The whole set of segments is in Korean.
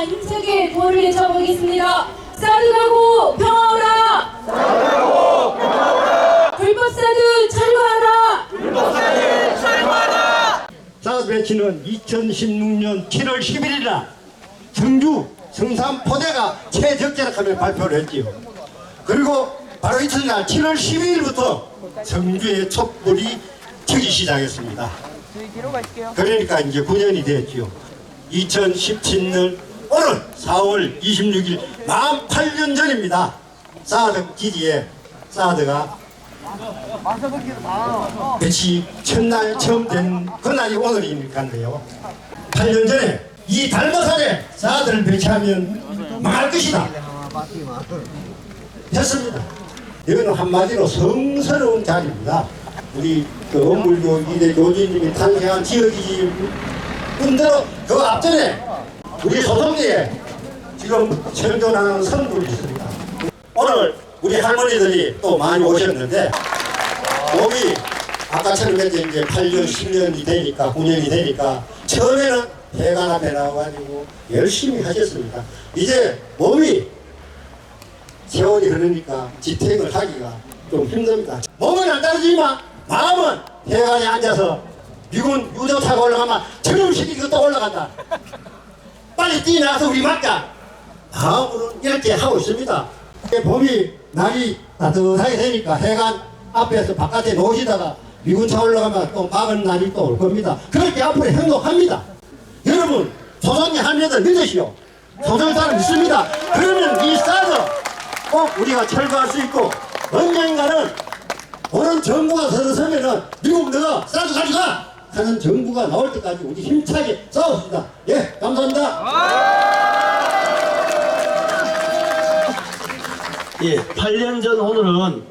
위한 힘차게 구호를 외쳐보겠습니다. 사드 가고 평화하라! 사드 가고 평화하라! 불법 사드 철거하라! 불법 사드 철거하라! 사드 배치는 2016년 7월 11일날 청주 성산포대가 최적재라하며 발표를 했지요. 그리고 바로 이튿날 7월 12일부터 청주에 촛불이 켜기 시작했습니다. 그러니까 이제 9년이 됐죠. 2017년 오늘 4월 26일 48년 전입니다. 사드 기지에 사드가 배치 첫날 처음 된 그날이 오늘이니까요. 8년 전에 이 달마산에 사드를 배치하면 망할 것이다 했습니다. 이거는 한마디로 성스러운 자리입니다. 우리 그 원불교 이대 교주님이 탄생한 지역이지 뿐더러 그 앞전에 우리 소송리에 지금 생존하는 성불이 있습니다. 오늘 우리 할머니들이 또 많이 오셨는데 몸이 아까처럼 이제 8년, 10년이 되니까 9년이 되니까 처음에는 해가 앞에 나와가지고 열심히 하셨습니다. 이제 몸이 세월이 흐르니까 지탱을 하기가 좀 힘듭니다. 몸은 안 따르지만 마음은 해관에 앉아서 미군 유도 타고 올라가면 저놈시키고 또 올라간다. 빨리 뛰어나가서 우리 막자. 마음으로 이렇게 하고 있습니다. 봄이 날이 따뜻하게 되니까 해관 앞에서 바깥에 놓으시다가 미군 차 올라가면 또 막은 날이 또 올 겁니다. 그렇게 앞으로 행동합니다. 여러분 조선의 할머니들 믿으시오. 조선 사람 믿습니다. 그러면 이 사드 꼭 우리가 철거할 수 있고 언젠가는 오는 정부가 서서면은 미국 너가 사드 가져가 하는 정부가 나올 때까지 우리 힘차게 싸웁시다. 예, 감사합니다. 예, 8년 전 오늘은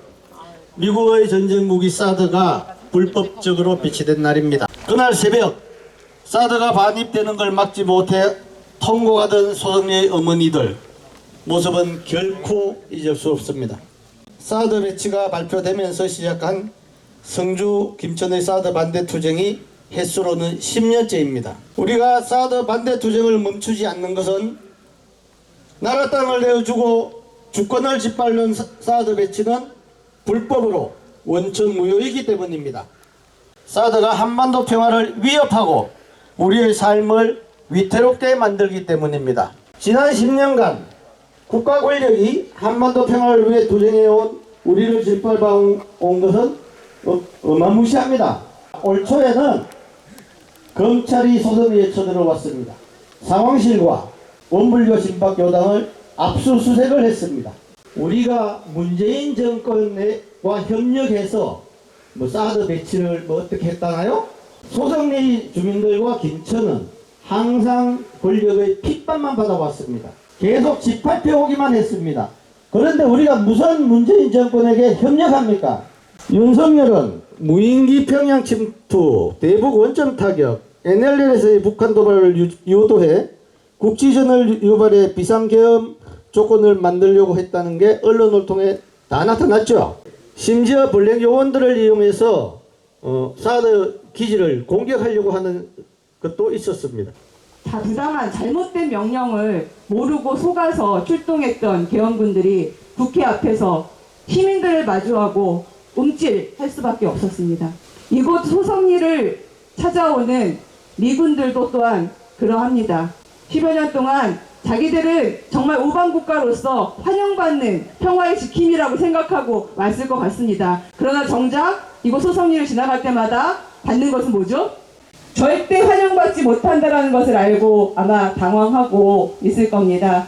미국의 전쟁 무기 사드가 불법적으로 배치된 날입니다. 그날 새벽 사드가 반입되는 걸 막지 못해 통곡하던 소성리의 어머니들 모습은 결코 잊을 수 없습니다. 사드 배치가 발표되면서 시작한 성주 김천의 사드 반대 투쟁이 횟수로는 10년째입니다. 우리가 사드 반대 투쟁을 멈추지 않는 것은 나라 땅을 내어주고 주권을 짓밟는 사드 배치는 불법으로 원천 무효이기 때문입니다. 사드가 한반도 평화를 위협하고 우리의 삶을 위태롭게 만들기 때문입니다. 지난 10년간 국가 권력이 한반도 평화를 위해 투쟁해온 우리를 짓밟아온 것은 어마무시합니다. 올 초에는 검찰이 소송리에 쳐들어왔습니다. 상황실과 원불교 신박교당을 압수수색을 했습니다. 우리가 문재인 정권과 협력해서 사드 배치를 어떻게 했다나요? 소성리 주민들과 김천은 항상 권력의 핍박만 받아왔습니다. 계속 집합해 오기만 했습니다. 그런데 우리가 무슨 문재인 정권에게 협력합니까? 윤석열은 무인기 평양 침투, 대북 원점 타격, NLL에서의 북한 도발을 유도해 국지전을 유발해 비상계엄 조건을 만들려고 했다는 게 언론을 통해 다 나타났죠. 심지어 블랙 요원들을 이용해서 사드 기지를 공격하려고 하는 것도 있었습니다. 부당한 잘못된 명령을 모르고 속아서 출동했던 개헌군들이 국회 앞에서 시민들을 마주하고 움찔할 수밖에 없었습니다. 이곳 소성리를 찾아오는 미군들도 또한 그러합니다. 10여 년 동안 자기들은 정말 우방국가로서 환영받는 평화의 지킴이라고 생각하고 왔을 것 같습니다. 그러나 정작 이곳 소성리를 지나갈 때마다 받는 것은 뭐죠? 절대 환영받지 못한다는 것을 알고 아마 당황하고 있을 겁니다.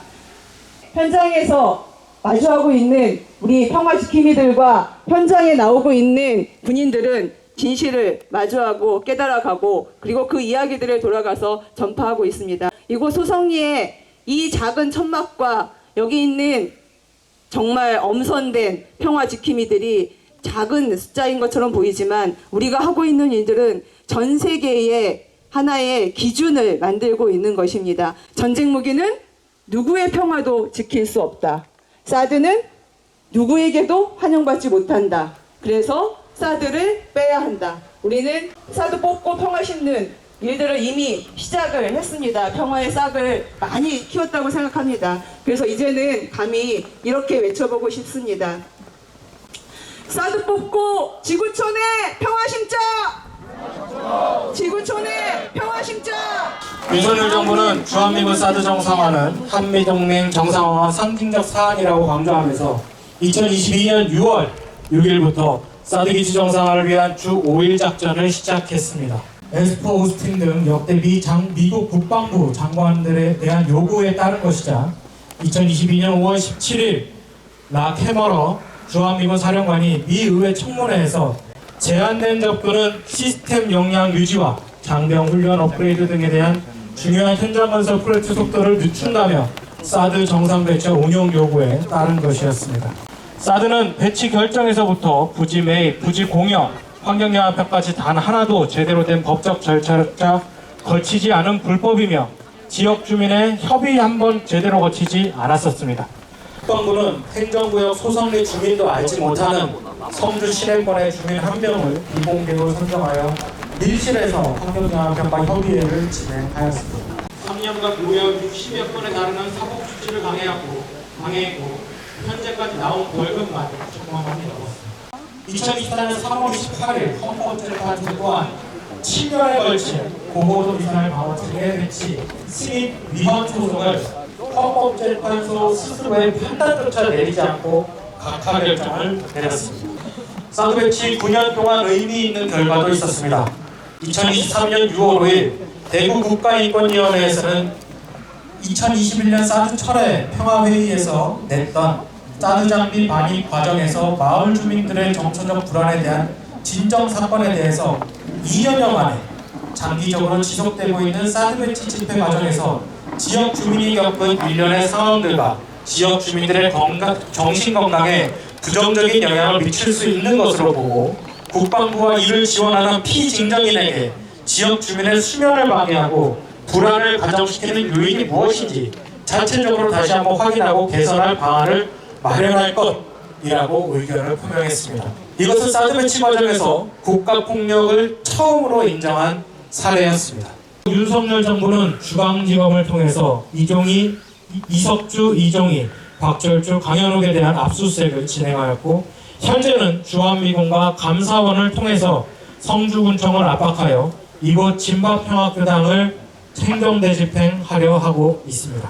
현장에서 마주하고 있는 우리 평화지킴이들과 현장에 나오고 있는 군인들은 진실을 마주하고 깨달아가고 그리고 그 이야기들을 돌아가서 전파하고 있습니다. 이곳 소성리의 이 작은 천막과 여기 있는 정말 엄선된 평화지킴이들이 작은 숫자인 것처럼 보이지만 우리가 하고 있는 일들은 전 세계의 하나의 기준을 만들고 있는 것입니다. 전쟁 무기는 누구의 평화도 지킬 수 없다. 사드는 누구에게도 환영받지 못한다. 그래서 사드를 빼야 한다. 우리는 사드 뽑고 평화 심는 일들을 이미 시작을 했습니다. 평화의 싹을 많이 키웠다고 생각합니다. 그래서 이제는 감히 이렇게 외쳐보고 싶습니다. 사드 뽑고 지구촌에 평화 심자! 지구촌에 평화 심자! 윤석열 정부는 주한미군 사드 정상화는 한미동맹 정상화와 상징적 사안이라고 강조하면서 2022년 6월 6일부터 사드 기지 정상화를 위한 주 5일 작전을 시작했습니다. 에스퍼 오스틴 등 역대 미국 국방부 장관들에 대한 요구에 따른 것이자 2022년 5월 17일 락 해머러 주한미군 사령관이 미 의회 청문회에서 제한된 접근은 시스템 역량 유지와 장병 훈련 업그레이드 등에 대한 중요한 현장 건설 프로젝트 속도를 늦춘다며 사드 정상 배치 운용 요구에 따른 것이었습니다. 사드는 배치 결정에서부터 부지 매입, 부지 공여, 환경영향평가까지 단 하나도 제대로 된 법적 절차를 거치지 않은 불법이며 지역 주민의 협의 한 번 제대로 거치지 않았었습니다. 국방부는 행정구역 소성리 주민도 알지 못하는 성주 시내권의 주민 한 명을 비공개로 선정하여 밀실에서 환경영향평가 협의회를 진행하였습니다. 3년간 무려 60여 건에 달하는 사법 조치를 강행했고 현재까지 나온 벌금만 천만 원이 넘었습니다. 2024년 3월 28일 헌법재판소 또한 7년에 걸친 고고도 미사일 방어 체계 배치 승인 위헌 소송을 헌법재판소 스스로의 판단조차 내리지 않고 각하 결정을 내렸습니다. 사드 배치 9년 동안 의미 있는 결과도 있었습니다. 2023년 6월 5일 대구 국가인권위원회에서는 2021년 사드 철회 평화회의에서 냈던 사드 장비 반입 과정에서 마을 주민들의 정서적 불안에 대한 진정 사건에 대해서 2년여 만에 장기적으로 지속되고 있는 사드 배치 집회 과정에서 지역 주민이 겪은 일련의 상황들과 지역 주민들의 정신 건강에 부정적인 영향을 미칠 수 있는 것으로 보고 국방부와 이를 지원하는 피징정인에게 지역 주민의 수면을 방해하고 불안을 가중시키는 요인이 무엇인지 자체적으로 다시 한번 확인하고 개선할 방안을 마련할 것이라고 의견을 표명했습니다. 이것은 사드 배치 과정에서 국가폭력을 처음으로 인정한 사례였습니다. 윤석열 정부는 주방지검을 통해서 이석주, 이종희, 박철주, 강현욱에 대한 압수수색을 진행하였고 현재는 주한미군과 감사원을 통해서 성주군청을 압박하여 이곳 진박평화교당을 행정대집행하려 하고 있습니다.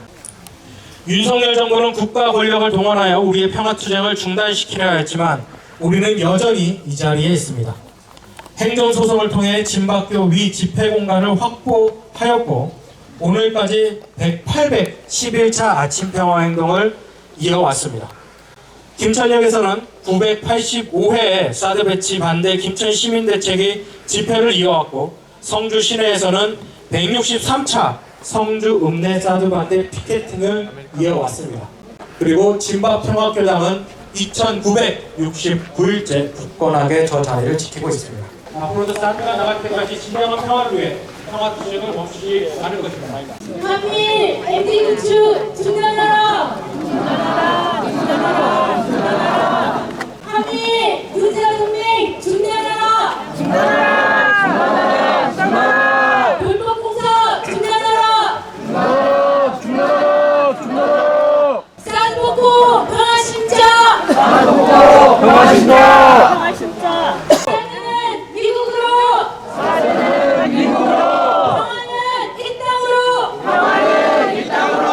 윤석열 정부는 국가 권력을 동원하여 우리의 평화투쟁을 중단시키려 했지만 우리는 여전히 이 자리에 있습니다. 행정소송을 통해 진박교 위 집회 공간을 확보하였고 오늘까지 811차 아침평화행동을 이어왔습니다. 김천역에서는 985회의 사드 배치 반대 김천시민대책이 집회를 이어왔고 성주 시내에서는 163차 성주 읍내 사드 반대 피켓팅을 이어왔습니다. 그리고 진박평화교당은 2969일째 굳건하게 저 자리를 지키고 있습니다. 앞으로도 사드가 나갈 때까지 진정한 평화를 위해 평화투쟁을 멈추지 않을 것입니다. 한미 MT 구축 중단하라! 한미 유지아 동맹 중단하라! 불법 공사 중단하라! 사드 먹고 평화 심자! 사드는 미국으로! 평화는 이 땅으로!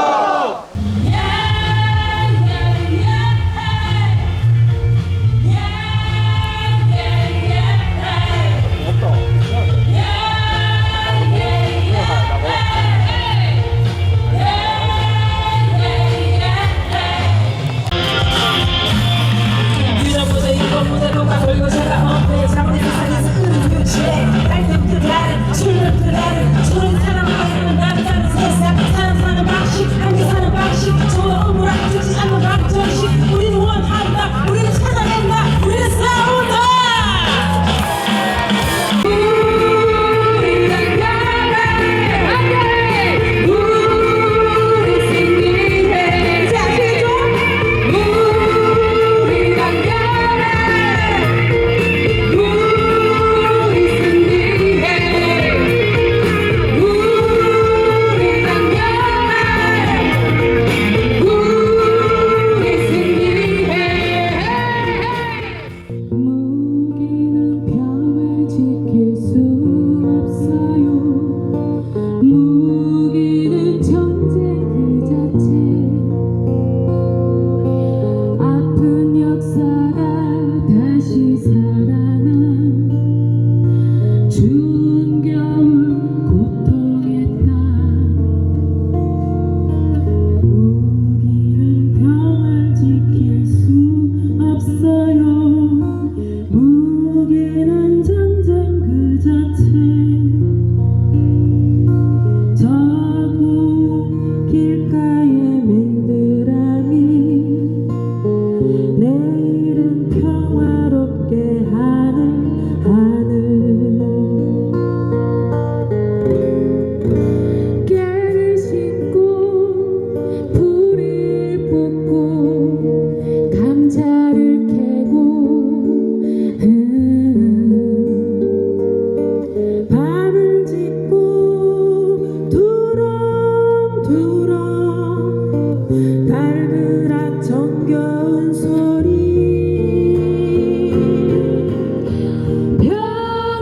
울어 달그락 정겨운 소리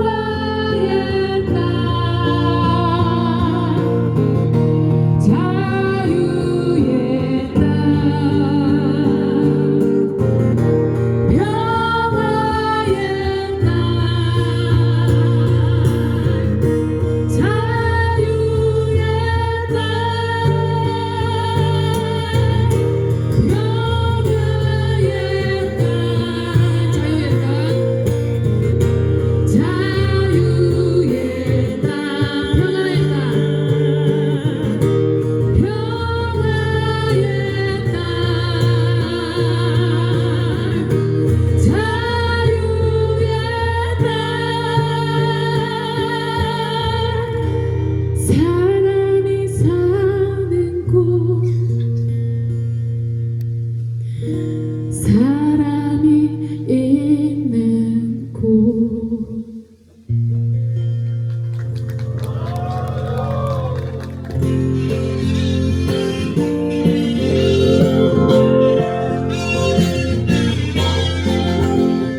평화의 땅 자유의 땅 평화의 땅 사람이 사는 곳 사람이 있는 곳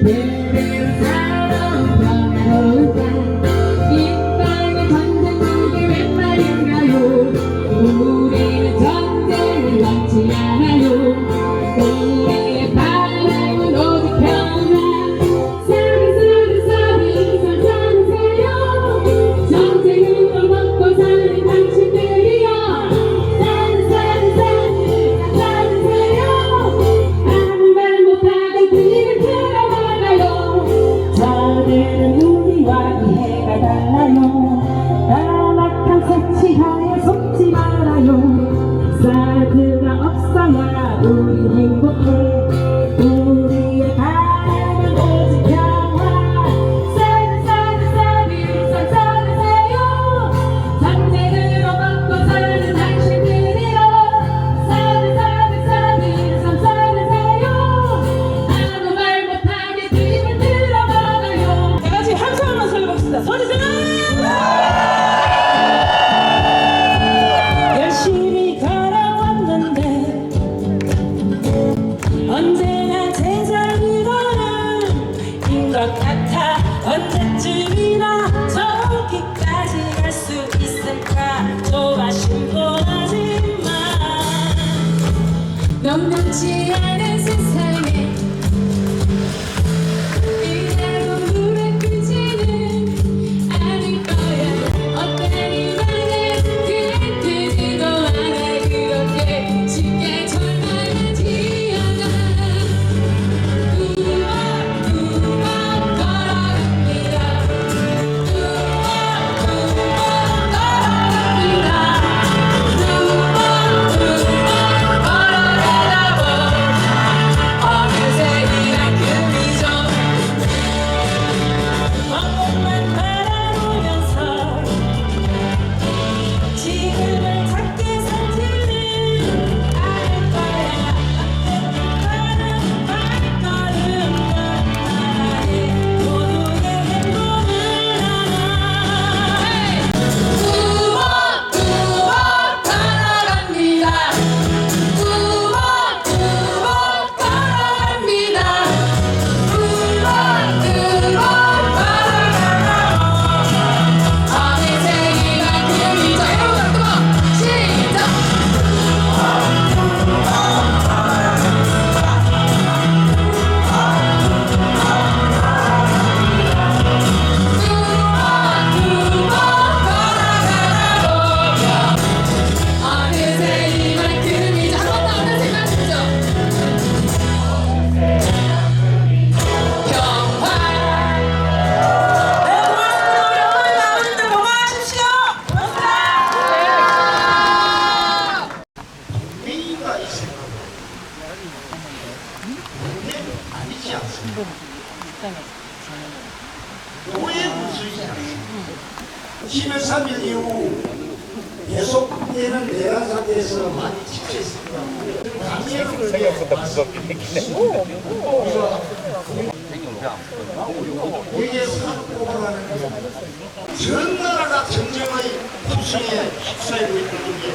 내는 사람 평화로울까 이 땅의 전쟁국이 웬 말인가요 우리는 전쟁을 원치 않아요 우리의 바람은 오직 평화 사는 사세요 전쟁으로 먹고 사는 당신들이여 사세요 아무 말 못하고 그냥 들어가요 저들은 우리와 이해가 달라요 나락한 색치하에 속지 말아요 사드가 없어야 우리 행복해 우리의 바람은 오직 평화 사세요 전쟁으로 먹고 사는 당신들이여 사세요 아무 말 못하게 뒤를 들어가요 다 같이 함성 한번 설해봅시다 소리 질러 열심히 걸어왔는데 언제나 제자리로는 인 것 같아 언제쯤이나 저기까지 갈 수 있을까 조바심보하지만 명명치 않은 세상에 이대로 물에 끄지는 않을 거야 어떤 말에 그래 끄지도 않아 그렇게 쉽게 절망하지 않아 두벅두벅 걸어갑니다 두벅두벅 걸어갑니다 두벅두벅 걸어가다 보면 어느새 이만큼이죠 왕국만 바라보면서 지금을 찾게 살지는 않을 거야 언젠가는 발걸음만 나의 모두의 행복을 알아 두벅두벅 걸어갑니다 두벅두벅 걸어갑니다 두벅두벅 걸어가다 어느새 이만큼이죠 여러분 두벅 시작 두벅두벅 걸어가다 보면 어느새 이만큼이죠 한 번 더 어느새 이만큼이죠 평화 의의가 있습니다. 문제는 아니지 않습니다. 오해 분수이지 않습니다. 10월 3일 이후 계속되는 내란 상태에서 많이 지켜있습니다. 강제로 이게 사고라는 전 나라가 정정의 흡수에 휩싸이고 있는 게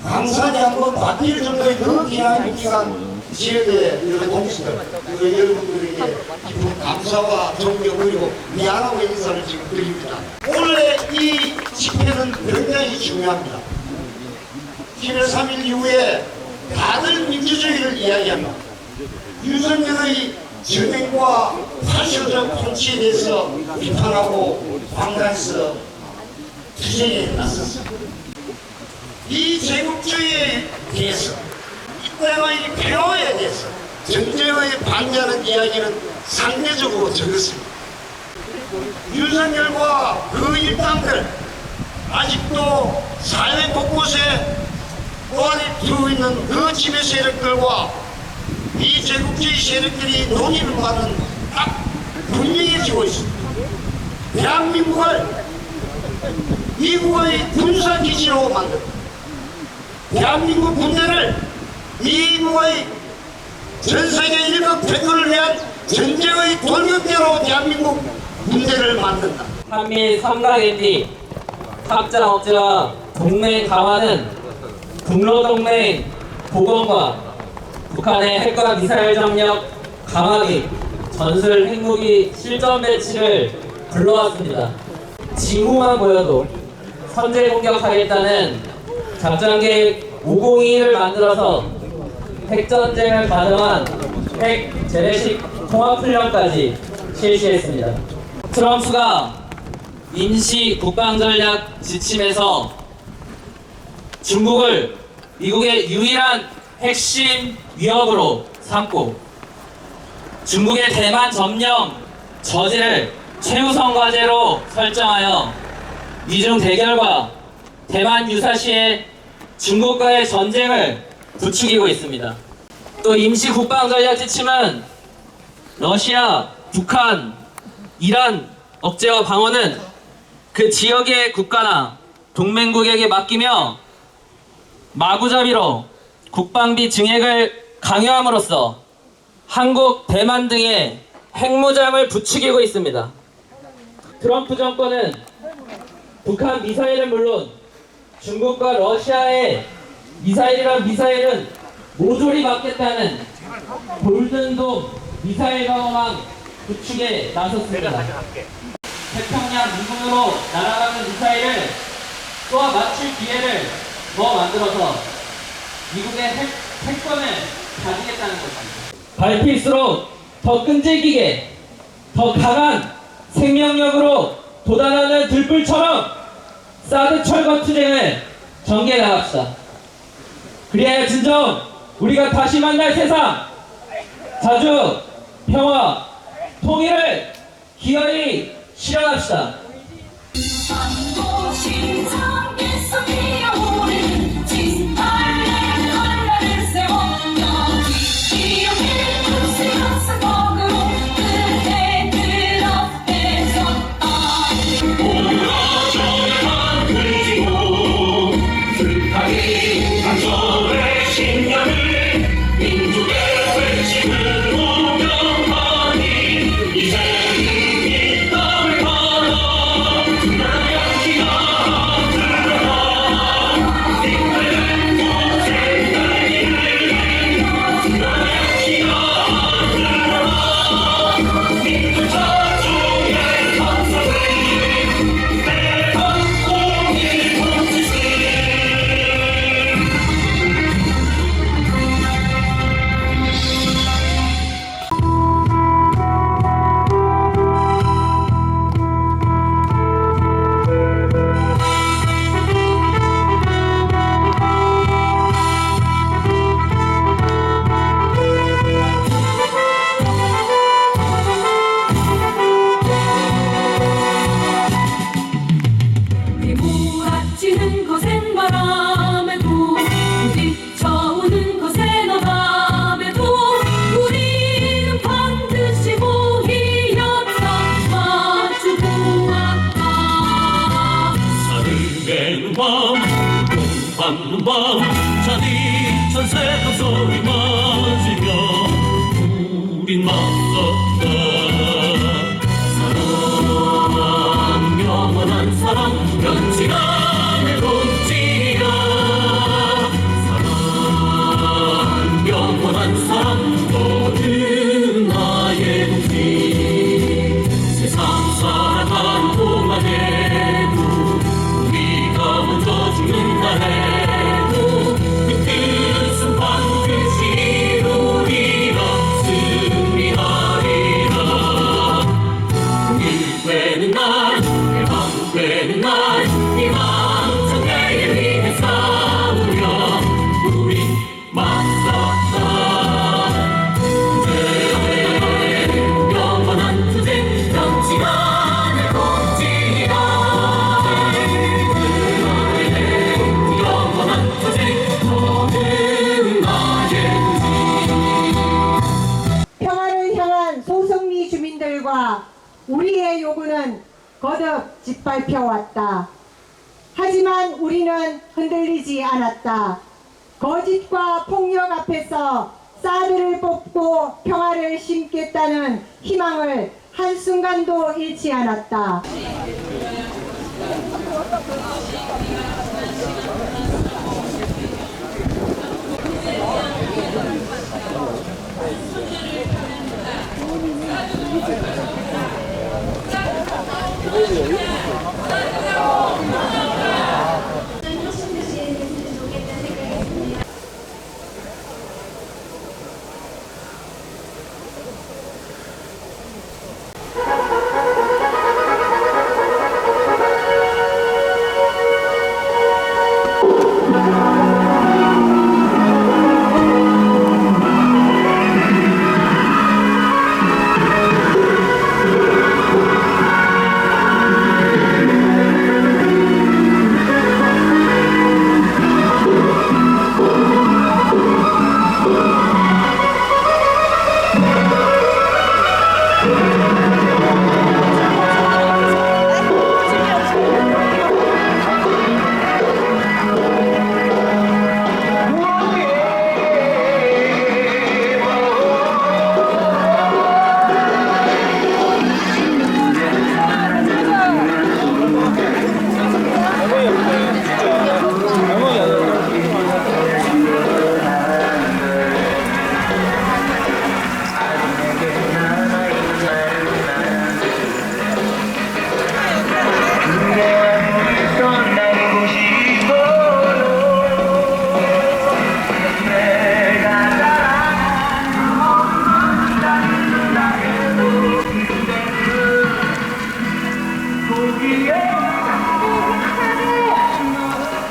강산에 한번 바뀔 정도의 그 귀한 기간 지역에 이런 동지들 여러분들에게 깊은 감사와 존경 그리고 미안하고 인사를 지금 드립니다. 원래 이 집회는 굉장히 중요합니다. 7월 3일 이후에 다들 민주주의를 이야기합니다. 윤석열의 전행과 파쇼적 통치에 대해서 비판하고 광단에서 투쟁에 나섰습니다. 이 제국주의에 대해서 이 땅의 평화에 대해서 전쟁의 반대하는 이야기는 상대적으로 적었습니다. 윤석열과 그 일당들 아직도 사회 곳곳에 또한이 두고 있는 그 지배 세력들과 이 제국주의 세력들이 논의를 받는 딱 분명해지고 있습니다. 대한민국을 미국의 군사기지로 만듭니다. 대한민국 군대를 미국의 전세계 일극백구를 위한 전쟁의 돌격대로 대한민국 군대를 만든다. 한미 삼각NP 확장 억제와 동맹 강화는 북로동맹 복원과 북한의 핵과 미사일 정력 강화 및 전술 핵무기 실전 배치를 불러왔습니다. 징후만 보여도 선제 공격하겠다는 작전계획 502를 만들어서 핵전쟁을 가정한 핵 재래식 통합훈련까지 실시했습니다. 트럼프가 임시 국방전략 지침에서 중국을 미국의 유일한 핵심 위협으로 삼고 중국의 대만 점령 저지를 최우선 과제로 설정하여 미중 대결과 대만 유사시에 중국과의 전쟁을 부추기고 있습니다. 또 임시 국방전략 지침은 러시아, 북한, 이란 억제와 방어는 그 지역의 국가나 동맹국에게 맡기며 마구잡이로 국방비 증액을 강요함으로써 한국, 대만 등의 핵무장을 부추기고 있습니다. 트럼프 정권은 북한 미사일은 물론 중국과 러시아의 미사일은 모조리 막겠다는 골든돔 미사일 방어망 구축에 나섰습니다. 태평양 미군으로 날아가는 미사일을 쏘아 맞출 기회를 더 만들어서 미국의 핵권을 가지겠다는 것입니다. 밝힐수록 더 끈질기게, 더 강한 생명력으로 도달하는 들불처럼 사드 철거 투쟁을 전개해 나갑시다. 그리하여 진정 우리가 다시 만날 세상, 자주, 평화, 통일을 기어이 실현합시다. 밤 자리 천새가 소리 맞으며 우린 맞섰다. 사랑 영원한 사랑 변치가 내 본질이야. 우리의 요구는 거듭 짓밟혀왔다. 하지만 우리는 흔들리지 않았다. 거짓과 폭력 앞에서 사드를 뽑고 평화를 심겠다는 희망을 한순간도 잃지 않았다.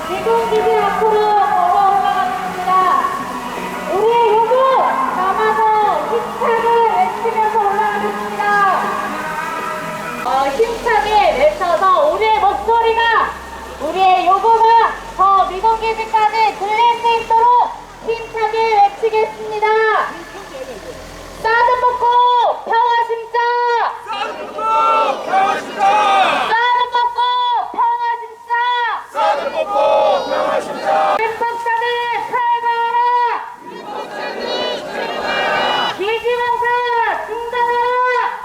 미국기지 앞으로 걸어 올라가겠습니다. 우리의 요구 남아서 힘차게 외치면서 올라가겠습니다. 힘차게 외쳐서 우리의 목소리가, 우리의 요구가 더 미국기지까지 들릴 수 있도록 힘차게 외치겠습니다. 사드 먹고 평화 심자! 사드 먹고 평화 심자! 사드 먹고 평화 심자! 사드 먹고 평화 심자! 김복사들 탈거하라! 김복사들 탈거하라! 기지봉사 중단하라!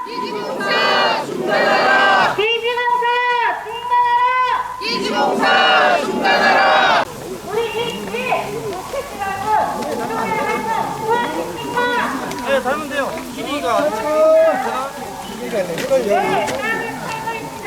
기지봉사 중단하라! 기지봉사 중단하라! 기지봉사 중단하라! 우리 기지 녹색지라고 운동을 하는 무엇입니까? 네, 닮으면 돼요. 길이가 네, 사람을 살고 있다.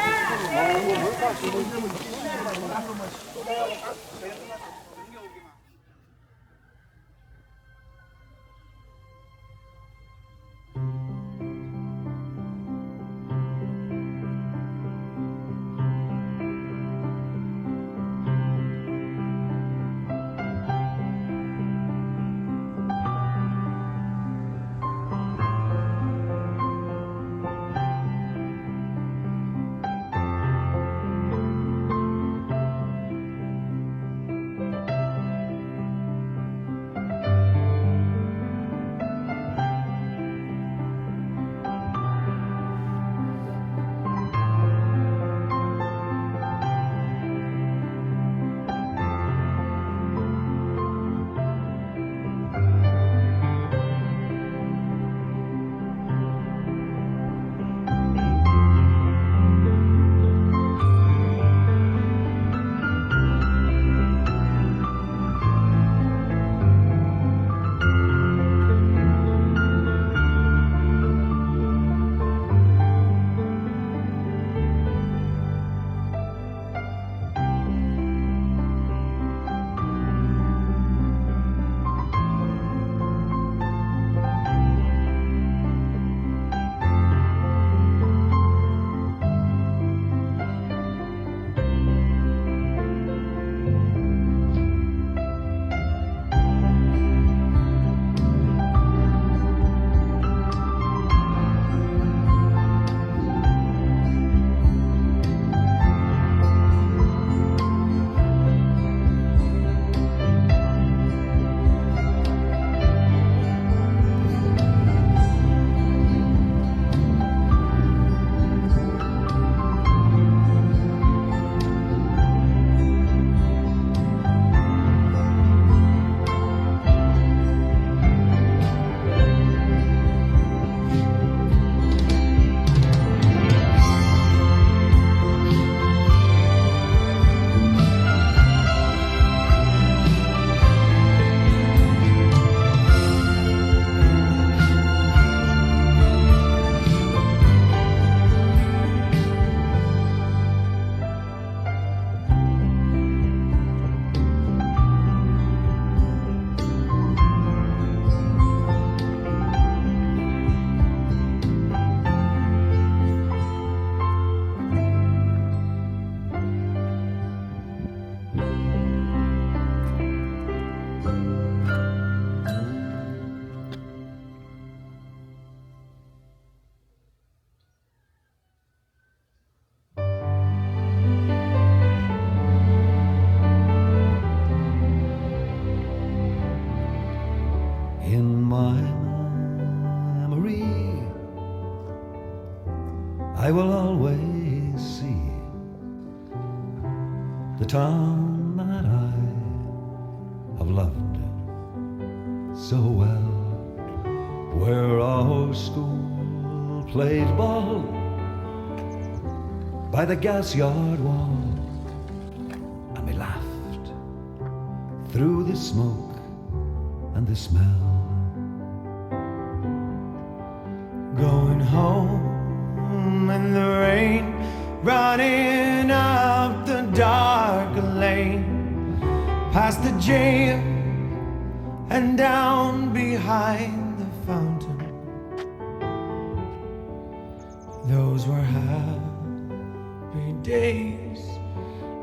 my memory, I will always see the town that I have loved so well, where our school played ball by the gas yard wall, and we laughed through the smoke and the smell. Going home in the rain, running up the dark lane, past the jail and down behind the fountain. Those were happy days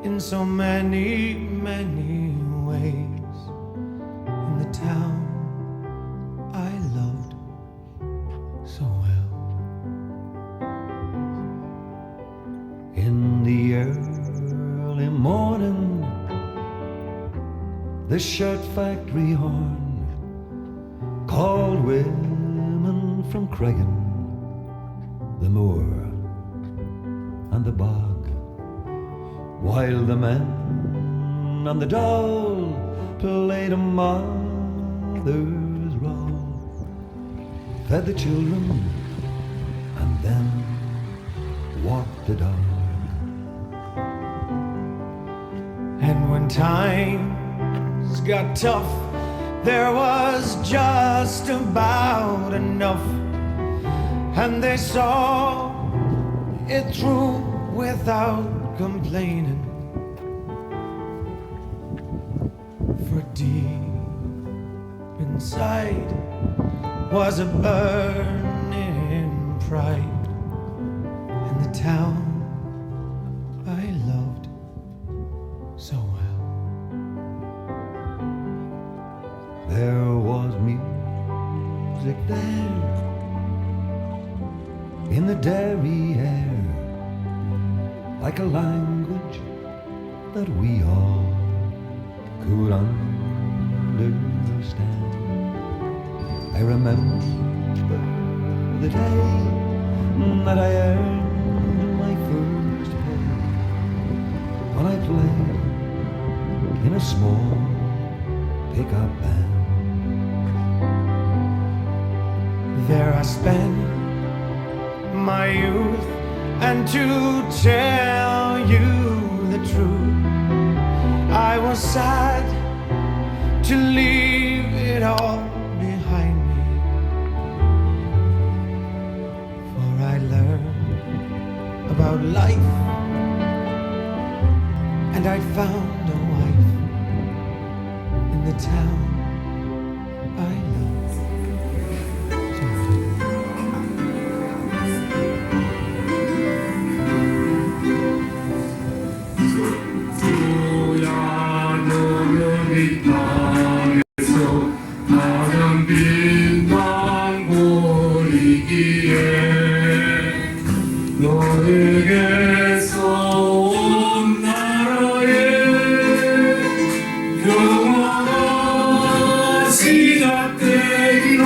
in so many, many ways. In the town I loved so well. In the early morning, the shirt factory horn called women from Cregan, the moor and the bog, while the men on the dole played a mother's role, fed the children and then walked the dog. And when times got tough, there was just about enough, and they saw it through without complaining. For deep inside was a burning pride in the town I loved so well. There was music there in the dairy air, like a language that we all could understand. I remember the day that I earned my first pay, when I played in a small pickup band. There I spent my youth, and to tell you the truth, I was sad to leave it all behind me. For I learned about life, and I found a wife in the town I love. 너에게서 온 나라의 평화가 시작되리라.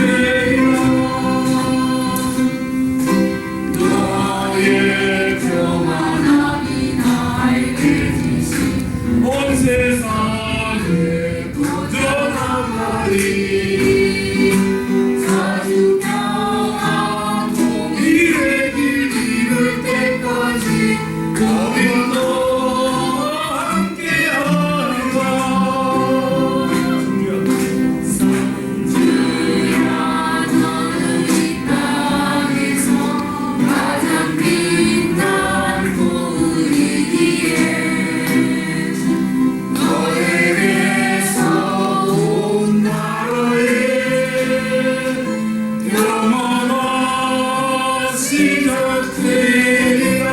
주야 너는 이 땅에서 가장 긴 강물이기에 너에게서 온 나라의 영원한 시작되리라.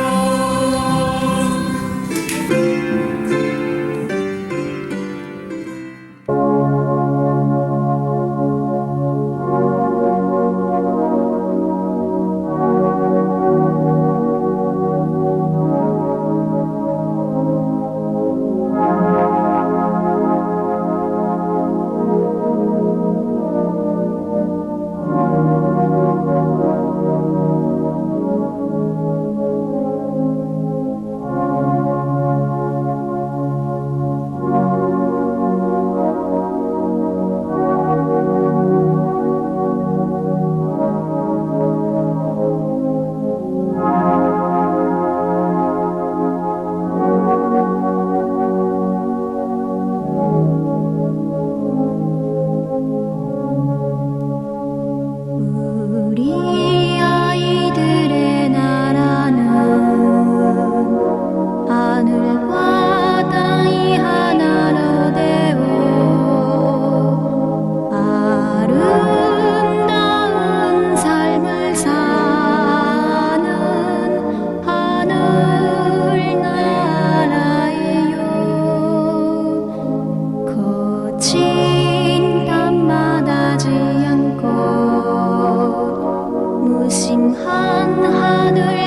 한 하늘